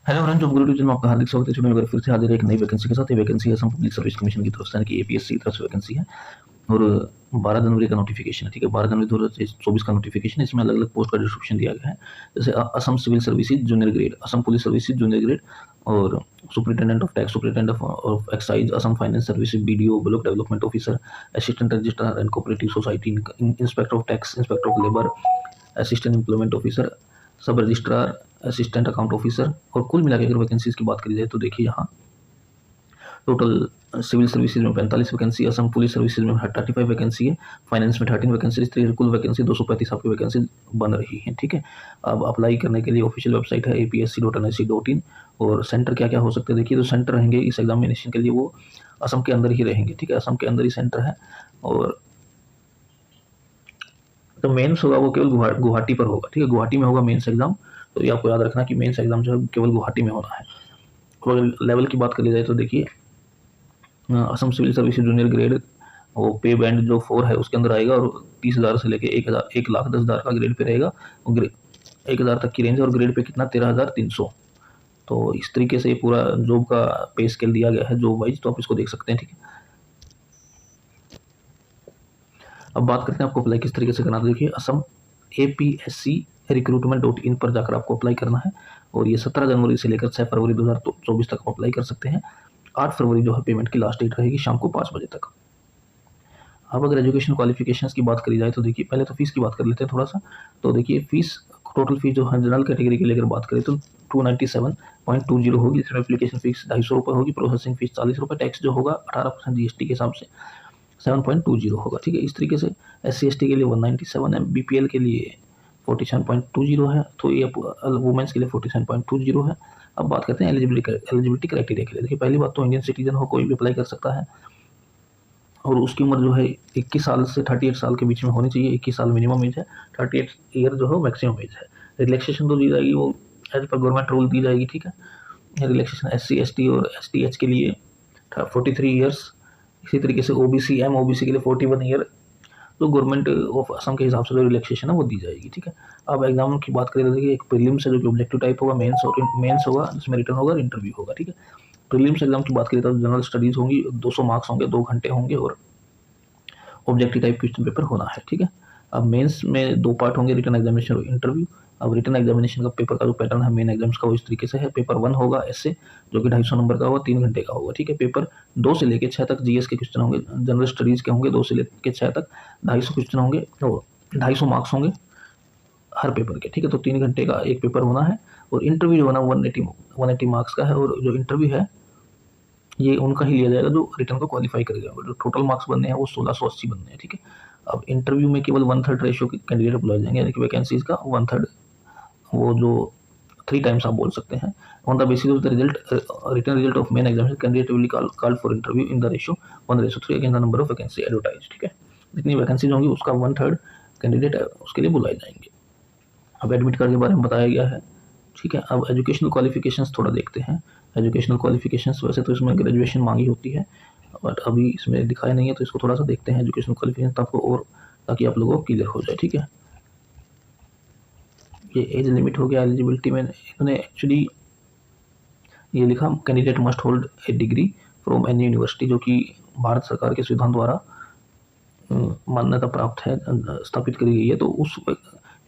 Hello friends, job गुरु tuition में आपका हार्दिक स्वागत है। चुनाव अगर फिर से हाजिर है एक नई वैकेंसी के साथ। ये vacancy Assam public service commission की तरफ से, यानी कि एपीएससी की तरफ से वैकेंसी है और 12 जनवरी का नोटिफिकेशन है। ठीक है, 12 जनवरी 2024 का नोटिफिकेशन है। इसमें अलग अलग पोस्ट का डिस्क्रिप्शन दिया गया है, जैसे Assam civil services junior grade, Assam police services junior grade और superintendent of tax, superintendent of excise, Assam finance services, BDO block development officer, assistant registrar and cooperative society, inspector of tax, inspector of labour, assistant employment officer, sub registrar, assistant account officer. और कुल मिला के अगर vacancies की बात करी जाए तो देखिए यहाँ टोटल सिविल सर्विसेज में 45 वैकेंसी, असम पुलिस सर्विसेज में 35 वैकेंसी है, फाइनेंस में 13 वैकेंसी, इस तरह कुल वैकेंसी 235 आपकी वैकेंसी बन रही है। ठीक है, अब अप्लाई करने के लिए ऑफिशियल वेबसाइट है apsc.nic.in। और सेंटर क्या क्या हो सकते हैं देखिए, तो सेंटर रहेंगे इस एग्जामिनेशन के लिए वो असम के अंदर ही रहेंगे। ठीक है, असम के अंदर ही सेंटर है। और तो मेंस होगा वो केवल गुवाहाटी पर होगा। ठीक है, गुवाहाटी में होगा मेंस एग्जाम। तो ये आपको याद रखना कि मेंस एग्जाम जो है केवल गुवाहाटी में होना है। और अगर लेवल की बात कर ली जाए तो देखिए Assam civil services junior grade वो पे बैंड जो 4 है उसके अंदर आएगा और 30,000 से लेके 1,10,000 का ग्रेड पे रहेगा। 1,000 तक की रेंज है और ग्रेड पे कितना 13,300। तो इस तरीके से ये पूरा जॉब का पे स्केल दिया गया है जॉब वाइज, तो आप इसको देख सकते हैं। ठीक है, अब बात करते हैं आपको अप्लाई किस तरीके से करना है। देखिए असम APSC recruitment.in पर जाकर आपको अप्लाई करना है और ये 17 जनवरी से लेकर 6 फरवरी 2024 तक आप अप्लाई कर सकते हैं। 8 फरवरी जो है पेमेंट की लास्ट डेट रहेगी शाम को 5 बजे तक। अब अगर एजुकेशन क्वालिफिकेशंस की बात करी जाए तो देखिए पहले तो फीस की बात कर लेते हैं थोड़ा सा। तो देखिए फीस टोटल फीस जो है जनरल कैटेगरी के लिए अगर बात करें तो 297.20 होगी। इसमें एप्लीकेशन फीस 250 रुपये होगी, प्रोसेसिंग फीस 40 रुपये, टैक्स जो होगा 18% जीएसटी के हिसाब से 7.20 होगा। ठीक है, इस तरीके से SC/ST के लिए 197 है, BPL के लिए 47.20 है, तो ये वुमेंस के लिए 47.20 है। अब बात करते हैं एलिजिबिलिटी क्राइटेरिया के लिए। देखिए पहली बात तो इंडियन सिटीजन हो कोई भी अप्लाई कर सकता है और उसकी उम्र जो है 21 साल से 38 साल के बीच में होनी चाहिए। 21 साल मिनिमम एज है, 38 ईयर जो है मैक्सिमम एज है। रिलैक्सेशन तो दी जाएगी वो एज पर गवर्नमेंट रूल दी जाएगी। ठीक है, रिलैक्सेशन SC/ST और STH के लिए 43 ईयर्स, इसी तरीके से OBC MOBC के लिए 41 ईयर। तो गवर्नमेंट ऑफ असम के हिसाब से जो रिलैक्सेशन है वो दी जाएगी। ठीक है, अब एग्जाम की बात करें तो देखिए एक प्रीलिम्स है जो कि ऑब्जेक्टिव टाइप होगा, मेंस होगा जिसमें रिटर्न होगा और इंटरव्यू होगा। ठीक है, प्रीलिम्स एग्जाम की बात करें तो जनरल स्टडीज होंगी, 200 मार्क्स होंगे, 2 घंटे होंगे और ऑब्जेक्टिव टाइप क्वेश्चन पेपर होना है। ठीक है, अब मेंस में 2 पार्ट होंगे, रिटन एग्जामिनेशन और इंटरव्यू। अब रिटन एग्जामिनेशन का पेपर का जो पैटर्न है मेन एग्जाम्स का वो इस तरीके से है। पेपर 1 होगा ऐसे जो कि 250 नंबर का होगा, 3 घंटे का होगा। ठीक है, पेपर 2 से लेकर 6 तक जीएस के क्वेश्चन होंगे, जनरल स्टडीज के होंगे 2 से लेकर 6 तक, 250 क्वेश्चन होंगे और 250 मार्क्स होंगे हर पेपर के। ठीक है, तो 3 घंटे का एक पेपर होना है। और इंटरव्यू जो है ना 180 मार्क्स का है और जो इंटरव्यू है ये उनका ही लिया जाएगा जो रिटर्न को क्वालिफाई करेगा। जो टोटल मार्क्स बनने हैं वो 1680 बनने हैं। ठीक है, अब इंटरव्यू में केवल 1/3 रेशियो के कैंडिडेट बुलाए जाएंगे, यानी कि वैकेंसीज का 1/3, वो जो 3 टाइम्स आप बोल सकते हैं। On the basis of the result return result of main examination candidate will called for interview in the ratio 1:3 against the number of vacancy advertise. ठीक है, जितनी वैकेंसीज होंगी उसका 1/3 कैंडिडेट उसके लिए बुलाए जाएंगे। अब एडमिट कार्ड के बारे में बताया गया है। ठीक है, अब एजुकेशनल क्वालिफिकेशंस थोड़ा देखते हैं। एजुकेशनल क्वालिफिकेशंस वैसे तो इसमें ग्रेजुएशन मांगी होती है बट अभी इसमें दिखाया नहीं है, तो इसको थोड़ा सा देखते हैं एजुकेशनल क्वालिफिकेशन आपको, और ताकि आप लोगों को क्लियर हो जाए। ठीक है, ये एज लिमिट हो गया एलिजिबिलिटी में। इन्होंने एक्चुअली ये लिखा candidate must hold a degree from any university, जो कि भारत सरकार के संविधान द्वारा मान्यता प्राप्त है, स्थापित करी गई है। तो उस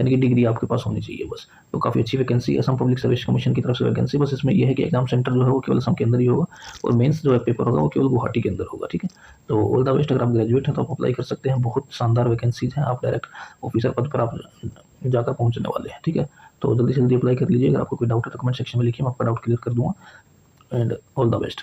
यानी कि डिग्री आपके पास होनी चाहिए बस। तो काफ़ी अच्छी vacancy Assam public service commission की तरफ से वैकेंसी। बस इसमें यह है कि एग्जाम सेंटर जो है वो केवल असम के अंदर ही होगा और मेंस जो है पेपर होगा वो केवल गुवाहाटी के अंदर होगा। ठीक है, तो ऑल द बेस्ट। अगर आप ग्रेजुएट हैं तो आप अप्लाई कर सकते हैं, बहुत शानदार वैकेंसीज हैं, आप डायरेक्ट ऑफिसर पद पर आप जाकर पहुंचने वाले हैं। ठीक है, तो जल्दी से जल्दी अप्लाई कर लीजिए। अगर आपको कोई डाउट है तो कमेंट सेक्शन में लिखिए, मैं आपका डाउट क्लियर कर दूंगा। And all the best.